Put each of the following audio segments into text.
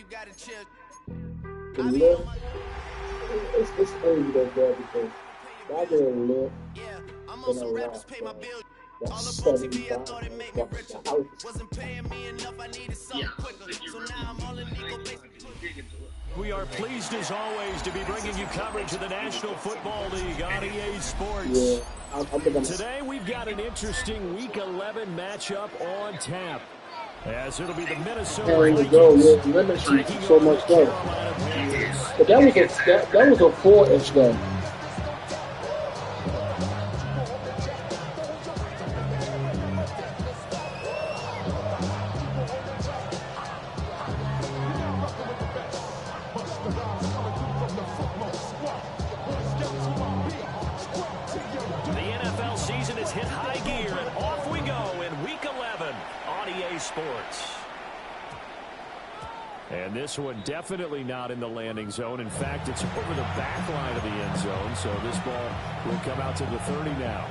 The lift, it's crazy that bad because I get a lift in a rock that's 75 bucks a house. We are pleased as always to be bringing you coverage of the National Football League on EA Sports. Yeah, Today we've got an interesting Week 11 matchup on tap, as it'll be the Minnesota Vikings taking so on much the fun. Carolina Panthers. But that was a 4-inch gun. Hit high gear, and off we go in Week 11 on EA Sports. And this one definitely not in the landing zone. In fact, it's over the back line of the end zone, so this ball will come out to the 30 now.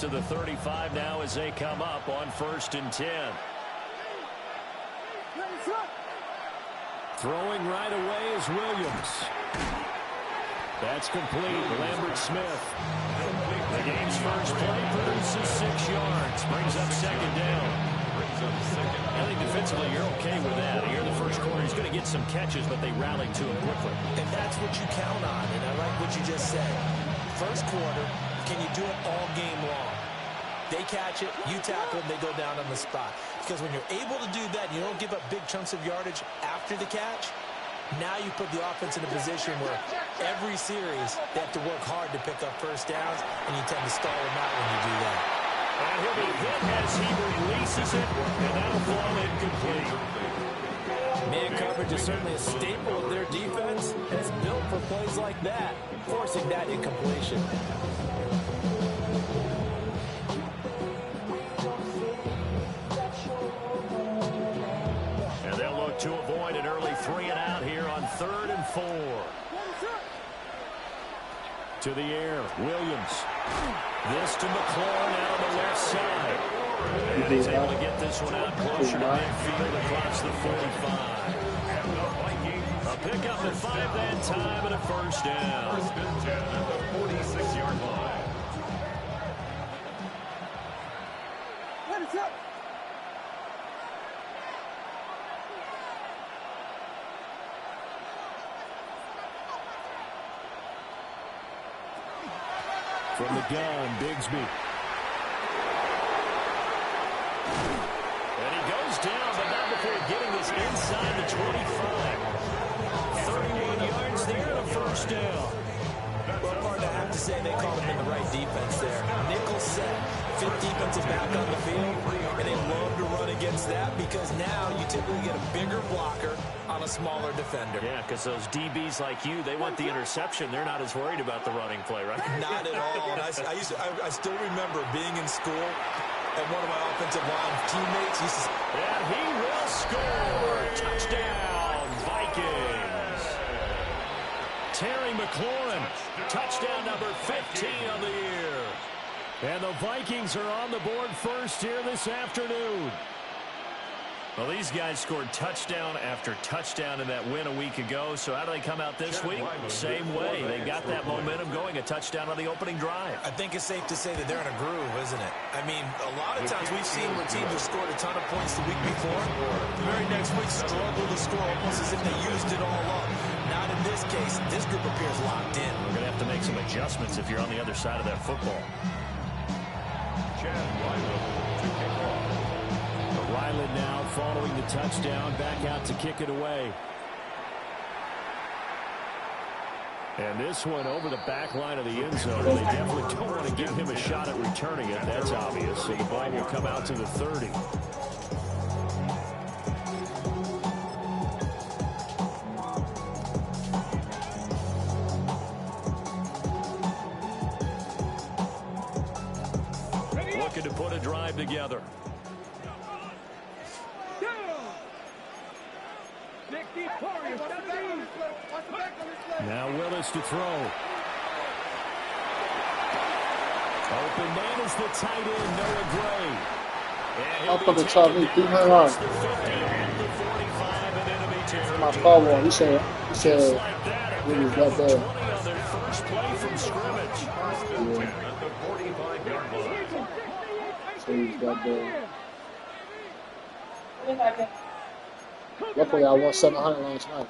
To the 35 now as they come up on 1st and 10. Throwing right away is Williams. That's complete. Lambert Smith. The game's first play produces 6 yards. Brings up 2nd down. I think defensively you're okay with that. Here in the first quarter he's going to get some catches, but they rallied to him quickly. And that's what you count on, and I like what you just said. First quarter, can you do it all game long? They catch it, you tackle them, they go down on the spot. Because when you're able to do that, you don't give up big chunks of yardage after the catch. Now you put the offense in a position where every series they have to work hard to pick up first downs, and you tend to stall them out when you do that. And he'll be hit as he releases it, and that'll fall incomplete. Man coverage is certainly a staple of their defense, and it's built for plays like that, forcing that incompletion. And they'll look to avoid an early 3-and-out here on 3rd and 4. To the air, Williams. This to McLaurin out on the left side. And he's able to get this one out closer to midfield across the 45. A pickup at 5 that time and a 1st down. At the 46-yard line. What is up? From the gun, Bigsby. And he goes down, but not before getting this inside the 25. 31 yards there and a 1st down. Well, Martin, I have to say they called him in the right defense there. Nickel set, 5th defensive back on the field, and they love to run against that because now you typically get a bigger blocker on a smaller defender. Yeah, because those DBs like you, they want the interception. They're not as worried about the running play, right? Not at all. And I still remember being in school, and one of my offensive line teammates used to say, and he will score. Touchdown, Vikings. Terry McLaurin, touchdown number 15 on the year. And the Vikings are on the board first here this afternoon. Well, these guys scored touchdown after touchdown in that win a week ago. So how do they come out this week? Same way. They got that momentum going, a touchdown on the opening drive. I think it's safe to say that they're in a groove, isn't it? I mean, a lot of times we've seen where teams have scored a ton of points the week before. The very next week struggle to score almost as if they used it all up. Not in this case. This group appears locked in. We're going to have to make some adjustments if you're on the other side of that football. Ryland now following the touchdown, back out to kick it away. And this one over the back line of the end zone. They definitely don't want to give him a shot at returning it. That's obvious. So the ball will come out to the 30. Looking to put a drive together. Victory! Now Willis to throw. Open man is the tight end, Noah Gray. I'm going to try me 300 yards. My call on. He said, it was that bad. First play from scrimmage. Yeah. So it was that bad. Luckily, I won 700 last night.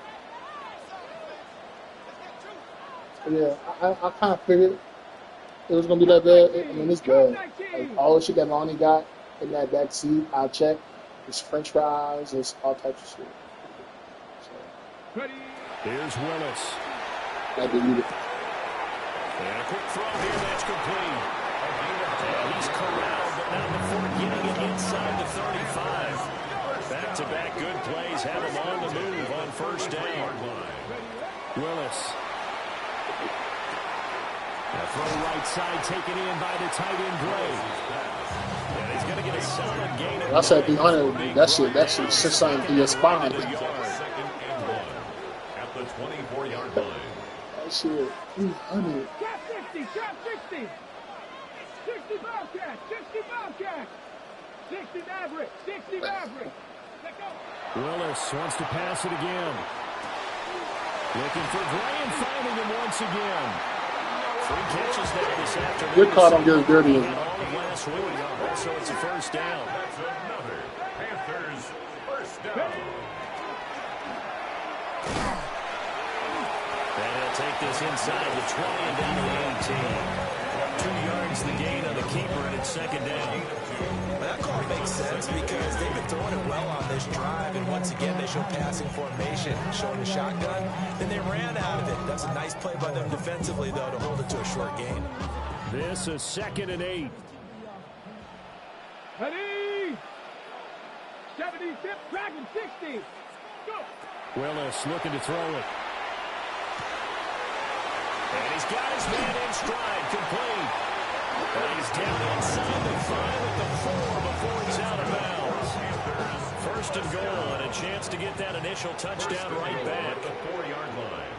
Yeah, I kind of figured it was going to be that bad. I mean, it's bad. Like, all the shit that Lonnie got in that back seat, I'll check. It's french fries, it's all types of shit. So, here's Willis. I believe it. And a quick throw here, that's complete. And he's corralled, but not before getting it inside the 35. Back-to-back good plays have him on the move on first down. Willis. A throw right side taken in by the tight end Gray. And he's going to get a solid gain. I said 300. That shit sits on your spine. At the 24-yard line. That shit, 300. Trap 60, trap 60. 60 Bobcat, 60 Bobcat. 60 Maverick, 60 Maverick. Let go. Willis wants to pass it again. Looking for Gray and finding him once again. 3 catches there this afternoon. Good call on Gary Dirty. Last week, so it's a first down. That's another Panthers first down. And he'll take this inside the 20 and down to 18. 2 yards the gain on the keeper, and it's second down. Well, that call makes sense because they've been throwing it well on this drive, and once again they show passing formation, showing the shotgun. Then they ran out of it. That's a nice play by them defensively, though, to hold it to a short gain. This is 2nd and 8. Ready? 70 tip, Dragon 60. Go. Willis looking to throw it. And he's got his man in stride, complete. And he's down inside the 5 at the 4 before he's out of bounds. First and goal, and a chance to get that initial touchdown right back. At the 4-yard line.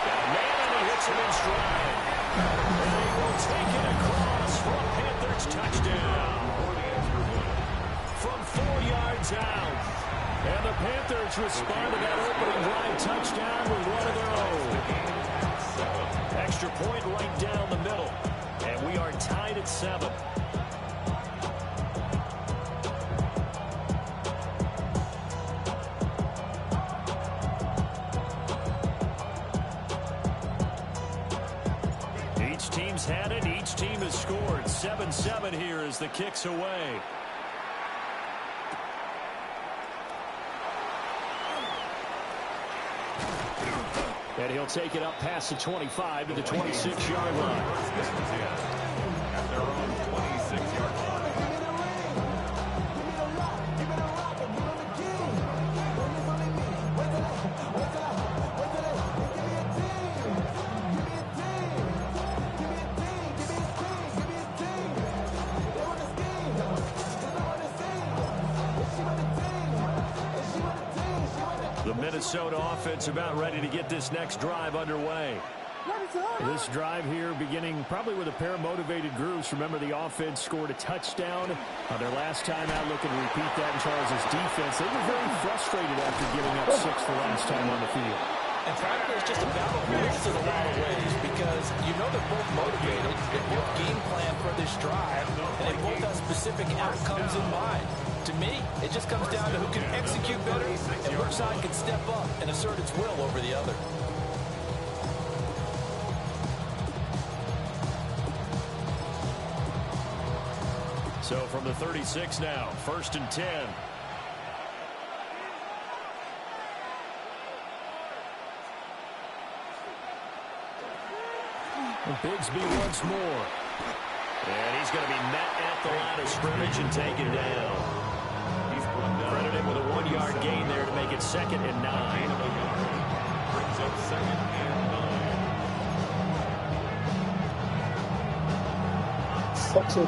Got a man, and he hits him in stride. And he will take it across for a Panthers touchdown. From 4 yards out. And the Panthers respond to that opening drive touchdown with one of their own. Extra point right down the middle. And we are tied at 7. Each team's had it. Each team has scored. 7-7 here as the kick's away. And he'll take it up past the 25 to the 26-yard line. At their own 26-yard line. The Minnesota offense about ready to get this next drive underway. This drive here beginning probably with a pair of motivated groups. Remember, the offense scored a touchdown on their last time out. Looking to repeat that in Charles' defense. They were very frustrated after giving up 6 the last time on the field. And frankly, it's just a battle of wits in a lot of ways because you know they're both motivated. They both game plan for this drive, and they both have specific outcomes in mind. To me, it just comes down to who can execute better and which side can step up and assert its will over the other. So from the 36 now, 1st and 10. And Bigsby once more. And he's going to be met at the line of scrimmage and taken down. He's credited with a 1-yard gain there to make it 2nd and 9. Brings up 2nd and 9. Such a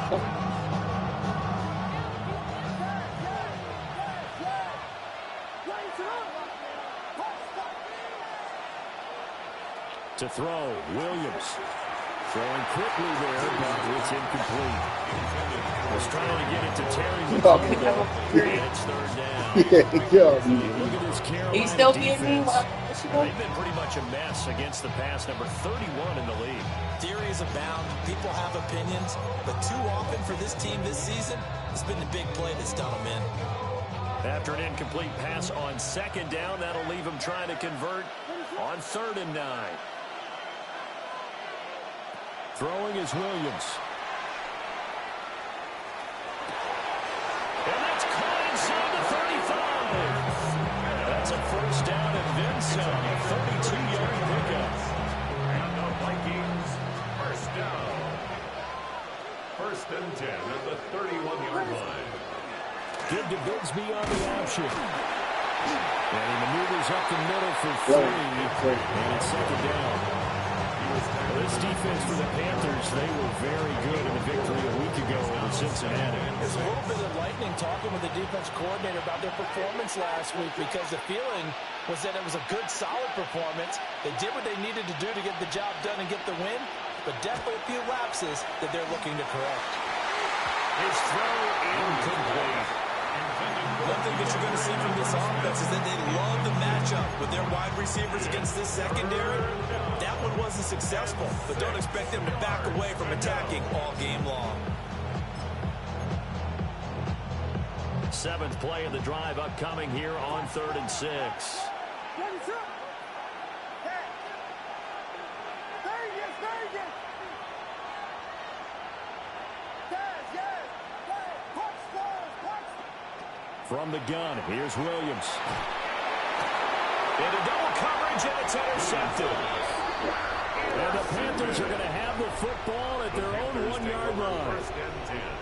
To throw, Williams. Throwing quickly there, but it's incomplete. Was trying to get it to Terry McLaurin. And it's third down. Look at this Carolina still defense. being They've been pretty much a mess against the pass, number 31 in the league. Theories abound. People have opinions. But too often for this team this season, it's been the big play that's done them in. After an incomplete pass on second down, that'll leave him trying to convert on 3rd and 9. Throwing is Williams. And that's caught inside the 35. That's a first down and then some. A 32-yard pickup. And the Vikings, first down. 1st and 10 at the 31-yard line. Give to Bigsby on the option. And he maneuvers up the middle for 3. And it's 2nd down. This defense for the Panthers, they were very good in the victory a week ago over Cincinnati. There's a little bit of lightning talking with the defense coordinator about their performance last week because the feeling was that it was a good, solid performance. They did what they needed to do to get the job done and get the win, but definitely a few lapses that they're looking to correct. His throw incomplete. One thing that you're going to see from this offense is that they love the matchup with their wide receivers against this secondary. That one wasn't successful, but don't expect them to back away from attacking all game long. 7th play of the drive upcoming here on 3rd and 6. From the gun, here's Williams. Into double coverage, and it's intercepted. And the Panthers are going to have the football at their own 1-yard line.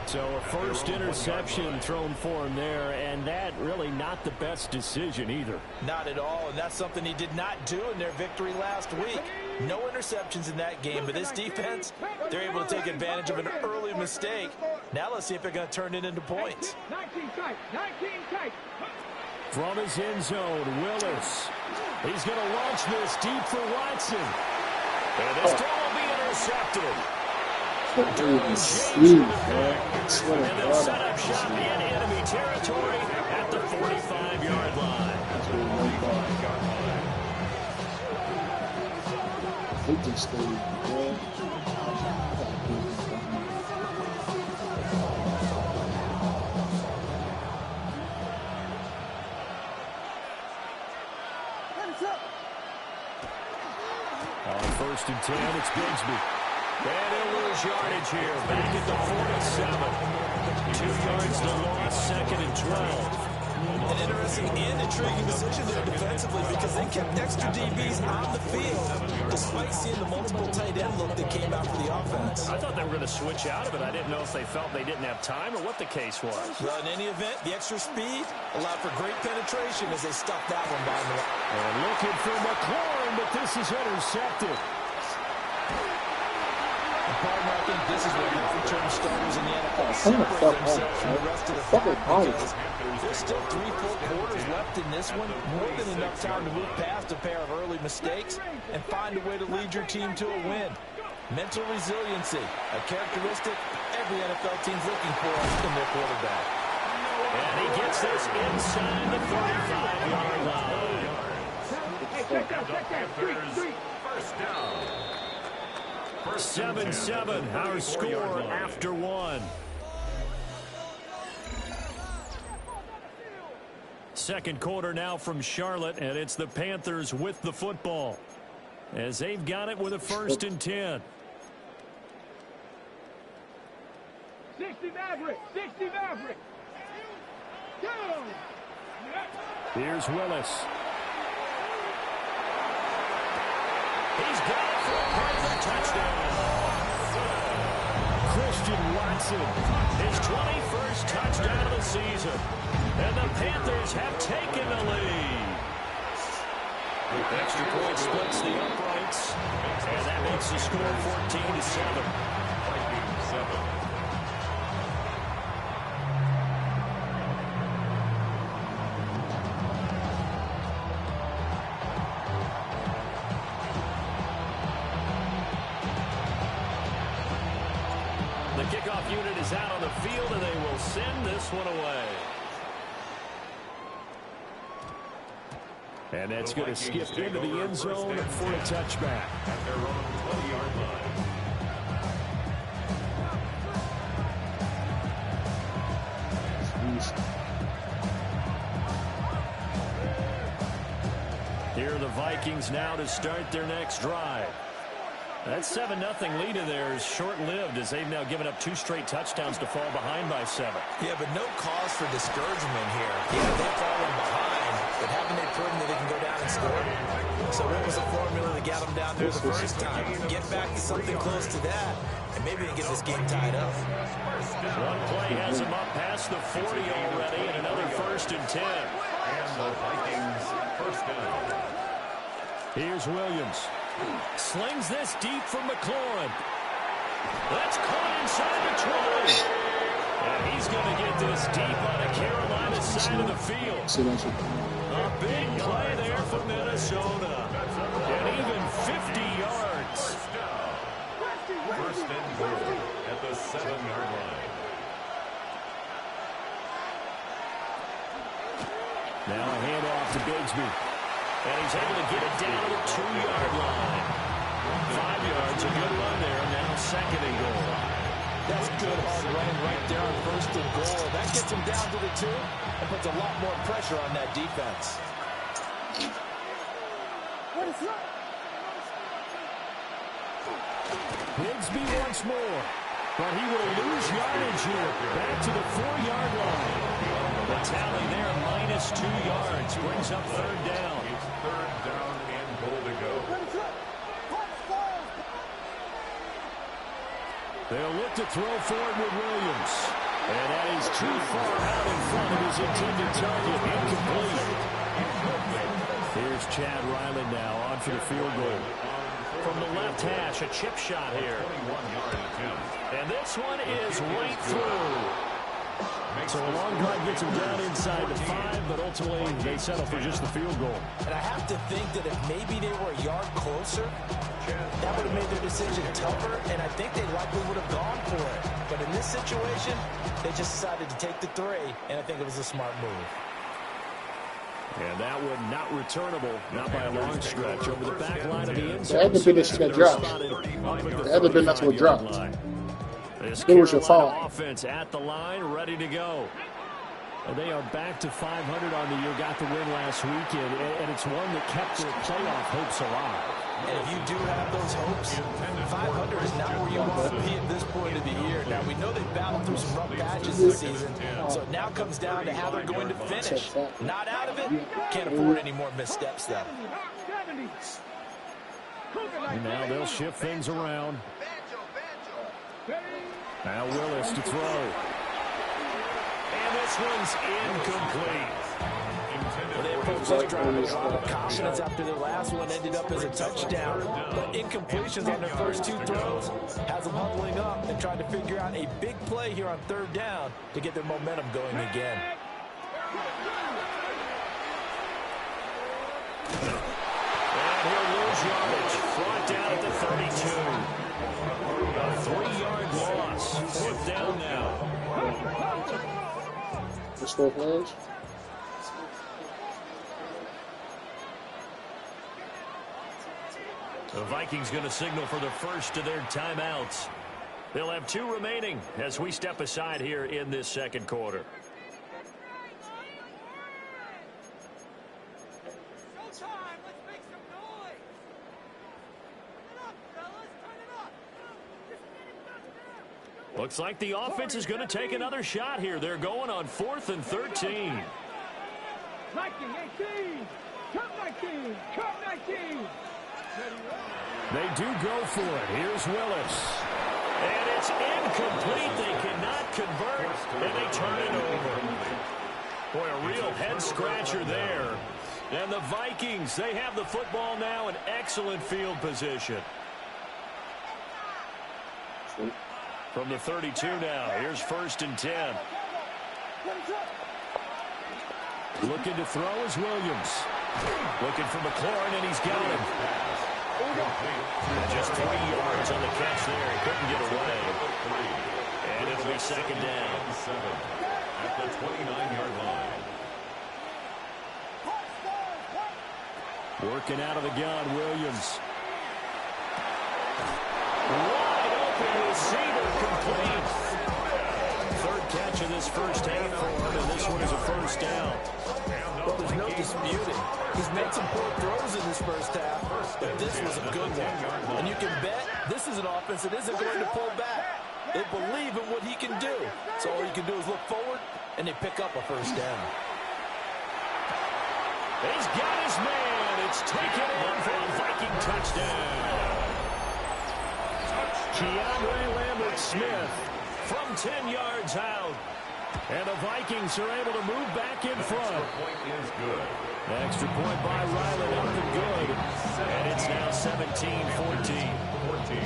So a first interception thrown for him there, and that really not the best decision either. Not at all, and that's something he did not do in their victory last week. No interceptions in that game, but this defense, they're able to take advantage of an early mistake. Now let's see if they're going to turn it into points. 19 tight, 19 tight. From his end zone, Willis. He's going to launch this deep for Watson. And this ball will be intercepted. And they'll set up shop in enemy territory at the 45-yard line. They just stayed there. On 1st and 10, it's Bigsby. And he'll lose yardage here. Back at the 47. 2 yards to loss, 2nd and 12. An interesting and intriguing decision there defensively because they kept extra DBs on the field despite seeing the multiple tight end look that came out for the offense. I thought they were going to switch out of it. I didn't know if they felt they didn't have time or what the case was. Well, in any event, the extra speed allowed for great penetration as they stuffed that one by the line. And looking for McLaurin, but this is intercepted. Partner, I think this is where long-term starters in the NFL separate themselves from the rest of the pack because there's still 3 full quarters left in this one. More than enough time to move past a pair of early mistakes and find a way to lead your team to a win. Mental resiliency, a characteristic every NFL team's looking for in their quarterback. And he gets this inside the 45-yard line. Hey, check that. 3. First down. 7-7, our score after 1. Second quarter now from Charlotte, and it's the Panthers with the football as they've got it with a 1st and 10. 60 Maverick. Go! Here's Willis. He's got it for a Panther touchdown. Christian Watson, his 21st touchdown of the season. And the Panthers have taken the lead. Extra point splits the uprights. And that makes the score 14-7. Vikings 7. unit is out on the field, and they will send this one away. And that's going to skip into the end zone for a touchback. At their own 20-yard line. Here are the Vikings now to start their next drive. That 7-0 lead in there is short-lived as they've now given up 2 straight touchdowns to fall behind by 7. Yeah, but no cause for discouragement here. Yeah, they've fallen behind, but haven't they proven that they can go down and score? So what was the formula that got them down there the first time? Get back to something close to that, and maybe they get this game tied up. One play has them up past the 40 already, and another 1st and 10. And the Vikings first down. Here's Williams. Slings this deep for McLaurin. That's caught inside the 20. And he's going to get this deep on the Carolina side of the field. A big play there for Minnesota. And even 50 yards. First and goal at the 7-yard line. Now a handoff to Bigsby. And he's able to get it down to the 2-yard line. 5 yards, a good run there. Now 2nd and goal. That's good hard running right there on 1st and goal. That gets him down to the 2 and puts a lot more pressure on that defense. Bigsby once more. But he will lose yardage here. Back to the 4-yard line. The tally there, -2 yards. Brings up 3rd down. It's 3rd down and goal to go. They'll look to throw forward with Williams. And that is too far out in front of his intended target. Incomplete. Here's Chad Ryland now on for the field goal. From the left hash, a chip shot here. 21-yard attempt. And this one is right through. So a long drive gets them down inside the 5, but ultimately they settle for just the field goal. And I have to think that if maybe they were a yard closer, that would have made their decision tougher, and I think they likely would have gone for it. But in this situation, they just decided to take the 3, and I think it was a smart move. And that one not returnable, not by a long stretch, over the back line of the end zone. That had to be this that dropped. That had to be that's what dropped. This It was your Carolina fault. offense at the line, ready to go. And they are back to 500 on the year, got the win last weekend, and it's one that kept their playoff hopes alive. And if you do have those hopes, 500 is not where you want to be at this point of the year. Now, we know they've battled through some rough patches this season, so it now comes down to how they're going to finish. Not out of it, can't afford any more missteps, though. And now they'll shift things around. Now Willis to throw. And this one's incomplete. They approached this drive with a lot of confidence after their last one ended up as a touchdown. But incompletions on their first 2 throws has them huddling up and trying to figure out a big play here on 3rd down to get their momentum going again. And he'll lose yardage. Brought down at the 32. A 3-yard loss. 4th down now. Let's go, players. The Vikings going to signal for the first of their timeouts. They'll have 2 remaining as we step aside here in this 2nd quarter. Looks like the offense is going to take another shot here. They're going on 4th and 13. 19, 18, come 19, come 19. They do go for it. Here's Willis. And it's incomplete. They cannot convert, and they turn it over. Boy, a real head-scratcher there. And the Vikings, they have the football now in excellent field position. From the 32 now, here's 1st and 10. Looking to throw is Williams. Looking for McLaurin, and he's got him. Just 3 yards on the catch there. He couldn't get away. And it'll be second down. 7 at the 29-yard line. Working out of the gun, Williams. Wide open receiver, complete. Third catch of this first half for him, and this one is a first down. Well, there's no disputing. He's made some poor throws in this first half, but this was a good one. And you can bet this is an offense that isn't going to pull back. They believe in what he can do. So all you can do is look forward, and they pick up a first down. He's got his man. It's taken in for a Viking touchdown. Keandre Lambert-Smith from 10 yards out. And the Vikings are able to move back in front. Extra point is good. Extra point by Riley up and good. And it's now 17-14. 14.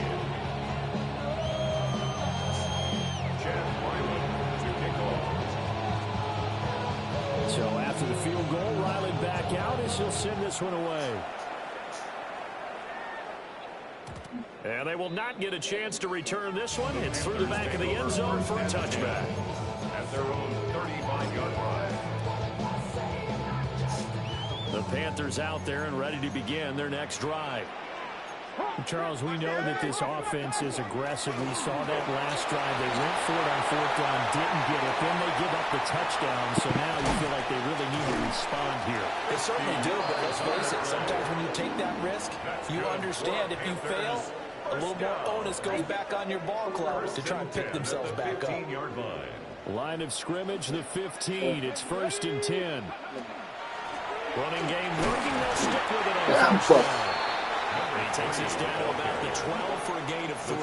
Chad Riley to kick off. So after the field goal, Riley back out as he'll send this one away. And they will not get a chance to return this one. It's through the back of the end zone for a touchback. At their own 35-yard line. The Panthers out there and ready to begin their next drive. Charles, we know that this offense is aggressive. We saw that last drive. They went for it on fourth down, didn't get it. Then they give up the touchdown. So now you feel like they really need to respond here. They certainly do, but let's face it, sometimes when you take that risk, you understand if you fail, a little more onus goes back on your ball club to try and pick themselves back up. 15-yard line. Line of scrimmage, the 15. It's 1st and 10. Running game working. They'll stick with it on first down. He takes us down to about the 12 for a gain of 3.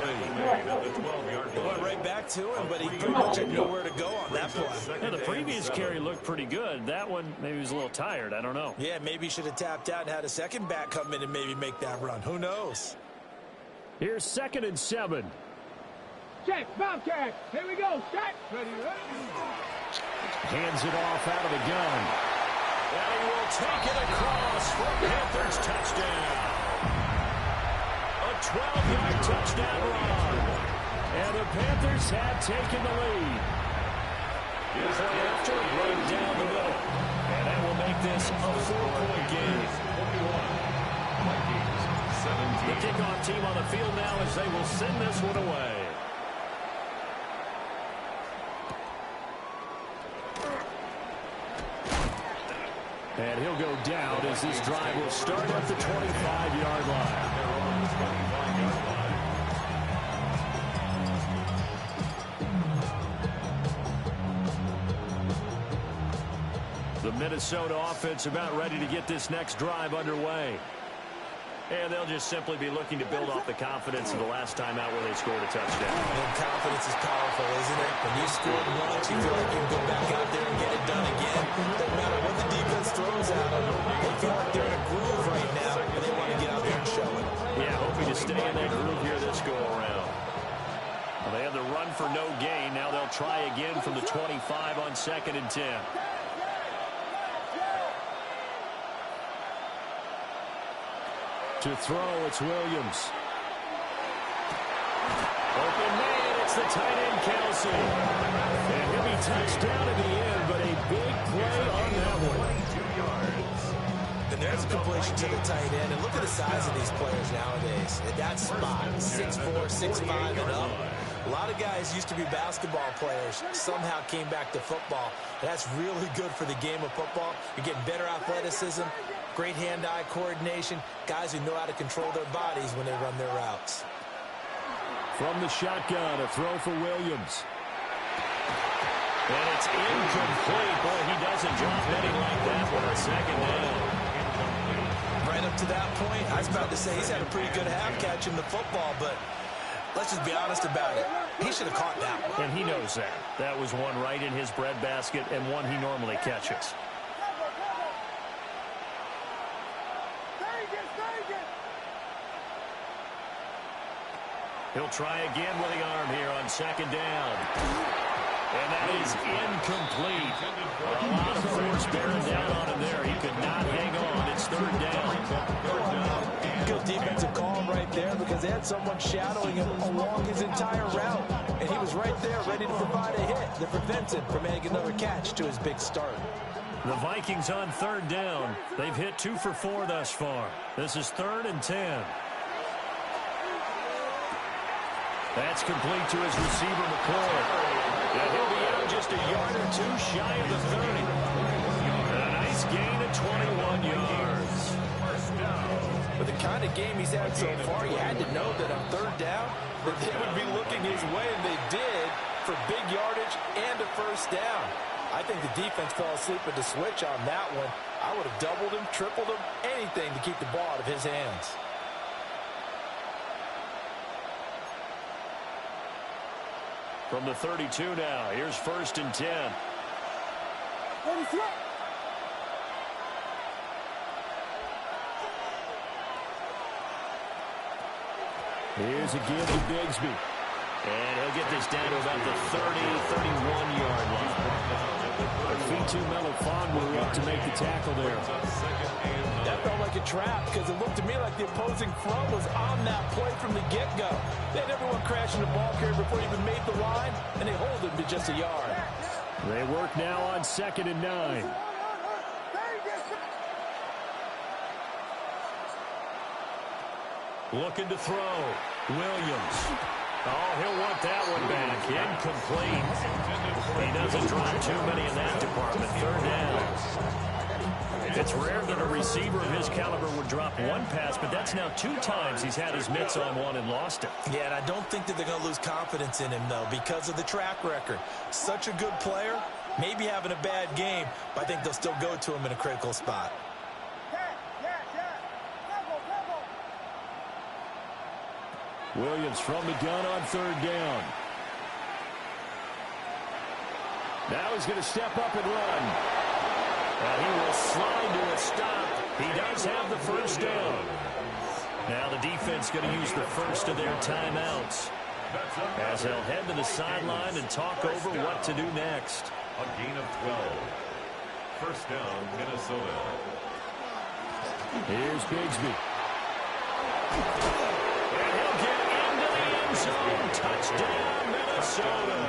At the 12-yard line. Went right back to him, but he pretty much had nowhere to go on that play. Yeah, the previous carry looked pretty good. That one, maybe he was a little tired. I don't know. Yeah, maybe he should have tapped out and had a second back come in and maybe make that run. Who knows? Here's 2nd and 7. Check, Bobcat. Here we go. Check. Ready, ready. Hands it off out of the gun. And he will take it across for Panthers touchdown. A 12-yard touchdown run. And the Panthers have taken the lead. Play after, run down the middle. And that will make this a 4-point game. 41. Vikings, 17. The kickoff team on the field now as they will send this one away. And he'll go down as this drive will start at the 25-yard line. The Minnesota offense about ready to get this next drive underway. And they'll just simply be looking to build off the confidence of the last time out where they scored a touchdown. And confidence is powerful, isn't it? When you scored once, you feel like you can go back out there and get it done again. Doesn't matter what the defense throws at them. They feel like they're in a groove right now, and they want to get out there and show it. Yeah, hoping to stay in that groove here this go-around. Well, they had the run for no gain. Now they'll try again from the 25 on 2nd and 10. To throw, it's Williams. Open man, it's the tight end, Kelsey. And he'll be touched down at the end, but a big play on that one. 22 yards. And there's a completion to the tight end. And look at the size of these players nowadays. At that spot, 6'4", 6'5", and up. A lot of guys used to be basketball players, somehow came back to football. That's really good for the game of football. You're getting better athleticism, great hand-eye coordination, guys who know how to control their bodies when they run their routes. From the shotgun, a throw for Williams. And it's incomplete. Boy, he doesn't drop many like that for a second down. Right up to that point, I was about to say he's had a pretty good half catching the football, but let's just be honest about it. He should have caught that one. And he knows that. That was one right in his breadbasket and one he normally catches. He'll try again with the arm here on 2nd down. And that is incomplete. A lot of force bearing down on him there. He could not hang on. It's 3rd down. Good defensive call right there because because they had someone shadowing him along his entire route. And he was right there ready to provide a hit that prevents him from making another catch to his big start. The Vikings on 3rd down. They've hit 2 for 4 thus far. This is 3rd and 10. That's complete to his receiver, McCoy. And he'll be out just a yard or 2 shy of the 30. A nice gain of 21 yards. With the kind of game he's had so far, you had to know that on 3rd down that they would be looking his way, and they did, for big yardage and a 1st down. I think the defense fell asleep at the switch on that one. I would have doubled him, tripled him, anything to keep the ball out of his hands. From the 32 now, here's 1st and 10. Here's a give to Bigsby. And he'll get this down to about the 31-yard line. Fitu Melifonwu up to make the tackle there. That felt like a trap because it looked to me like the opposing front was on that play from the get-go. They had everyone crashing the ball carrier before he even made the line, and they hold him to just a yard. They work now on 2nd and 9. Looking to throw. Williams. Oh, he'll want that one back. Incomplete. He doesn't drop too many in that department. 3rd down. It's rare that a receiver of his caliber would drop one pass, but that's now 2 times he's had his mitts on one and lost it. Yeah, and I don't think that they're going to lose confidence in him, though, because of the track record. Such a good player, maybe having a bad game, but I think they'll still go to him in a critical spot. Williams from the gun on 3rd down. Now he's going to step up and run. He will slide to a stop. He does have the 1st down. Now the defense going to use the first of their timeouts, as they'll head to the sideline and talk over what to do next. A gain of 12. 1st down, Minnesota. Here's Bigsby. And he'll get into the end zone. Touchdown, Minnesota.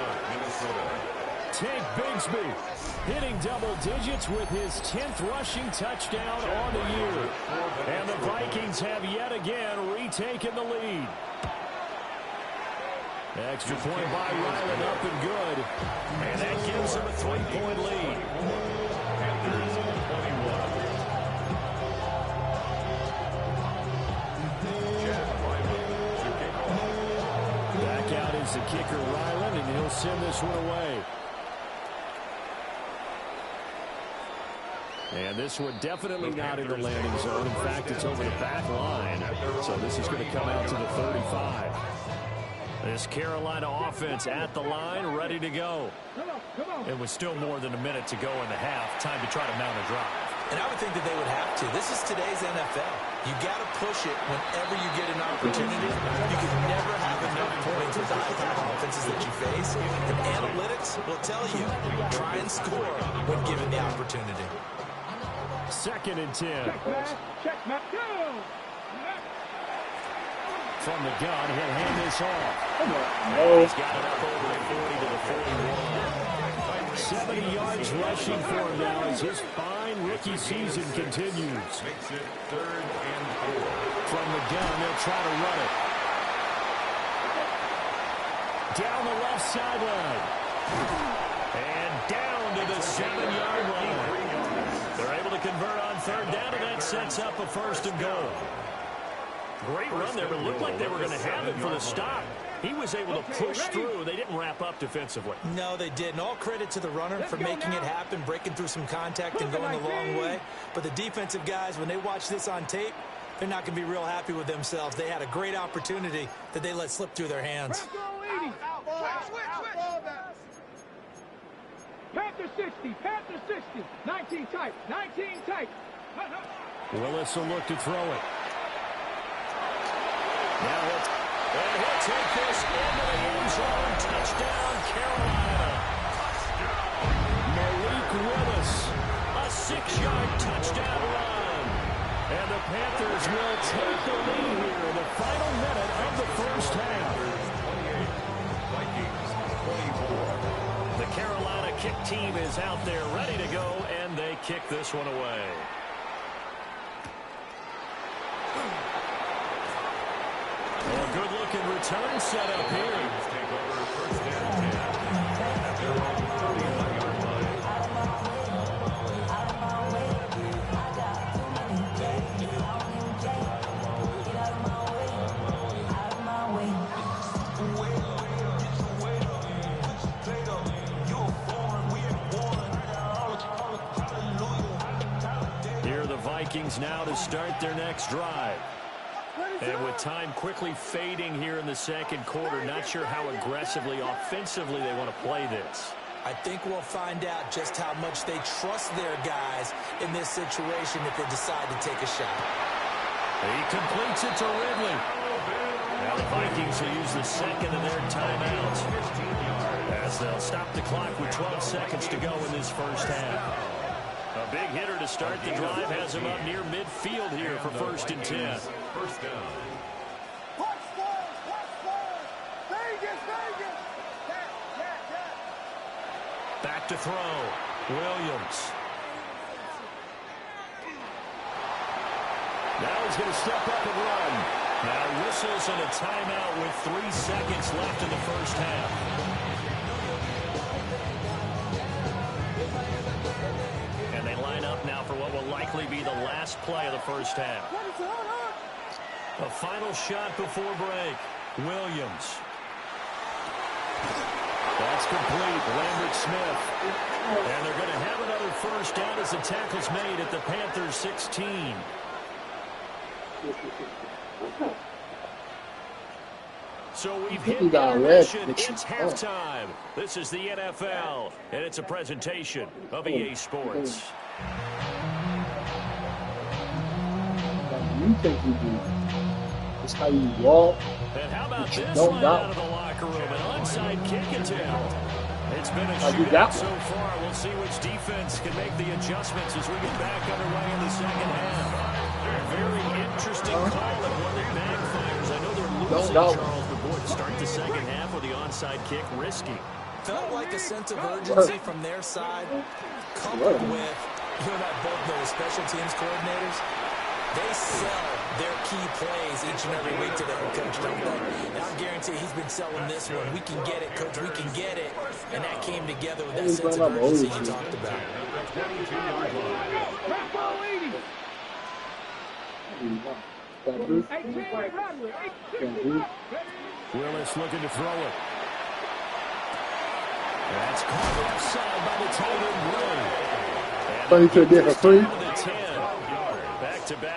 Tank Bigsby hitting double digits with his 10th rushing touchdown on the year. And the Vikings have yet again retaken the lead. Extra point by Ryland, up and good. And that gives him a 3-point lead. Panthers 21. Back out is the kicker, Ryland, and he'll send this one away. And this one definitely not in the landing zone. In fact, it's over the back line. So this is going to come out to the 35. This Carolina offense at the line, ready to go. It was still more than a minute to go in the half. Time to try to mount a drive. And I would think that they would have to. This is today's NFL. You got to push it whenever you get an opportunity. You can never have enough points with the high-power offenses that you face. And analytics will tell you, try and score when given the opportunity. 2nd and 10. Check, Matt, go! From the gun, he'll hand this off. Oh. He's got it up over the 40 to the 41. 70 yards rushing for him now as his fine rookie season continues. Makes it 3rd and 4. From the gun, they'll try to run it. Down the left sideline. And down to the 7-yard line. They're able to convert on 3rd down, and that sets up a 1st and goal. Great run there, but it looked like they were going to have it for the stop. He was able to push through. They didn't wrap up defensively. No, they didn't. All credit to the runner for making it happen, breaking through some contact and going the long way. But the defensive guys, when they watch this on tape, they're not going to be real happy with themselves. They had a great opportunity that they let slip through their hands. Panther 60, Panther 60. 19 tight, 19 tight. Willis will look to throw it. Now he'll take this into the end zone. Touchdown, Carolina. Malik Willis, a 6-yard touchdown run. And the Panthers will take the lead here in the final minute of the first half. The Carolina kick team is out there ready to go, and they kick this one away. A good-looking return set up here. Here are the Vikings now to start their next drive. And with time quickly fading here in the second quarter, not sure how aggressively, offensively they want to play this. I think we'll find out just how much they trust their guys in this situation if they decide to take a shot. He completes it to Ridley. Now the Vikings will use the second of their timeouts, as they'll stop the clock with 12 seconds to go in this first half. A big hitter to start the drive has him up near midfield here for 1st and 10. First down. Back to throw. Williams. Now he's going to step up and run. Now whistles and a timeout with 3 seconds left in the first half. And they line up now for what will likely be the last play of the first half. A final shot before break. Williams. That's complete. Lambert Smith. And they're going to have another first down as the tackle's made at the Panthers 16. So we've hit intermission. It's halftime. This is the NFL, and it's a presentation of EA Sports. You think you do? It's how you walk. And how about this line out of the locker room? An onside kick attempt. It's been a shootout so far. We'll see which defense can make the adjustments as we get back underway in the second half. Very interesting call and one that backfires. I know they're losing, Charles, but boy, to start the second half with the onside kick, risky. Felt like a sense of urgency from their side, coupled with, you and I both know the special teams coordinators, they sell their key plays each and every week to the head coach, don't they? And I guarantee he's been selling this one. We can get it, coach, we can get it. And that came together with that sense of urgency you talked about. Willis looking to throw it. That's caught offside by the tight end, Ray. Funny to get for free.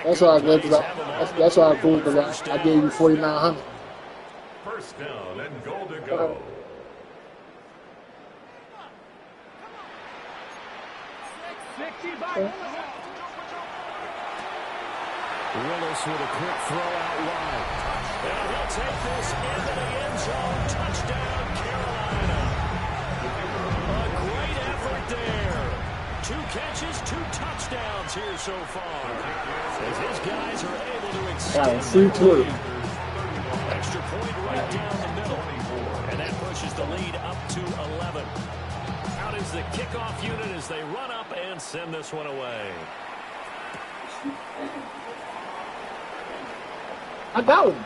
That's why I glad that's why I cool because I gave you 4,900. First down and goal to go. Willis with a quick throw out wide. And he'll take this into the end zone. Touchdown, Carolina. A great effort there. 2 catches, 2 touchdowns here so far. As his guys are able to extend the lead. Extra point right down the middle. And that pushes the lead up to 11. Out is the kickoff unit as they run up and send this one away. I got him.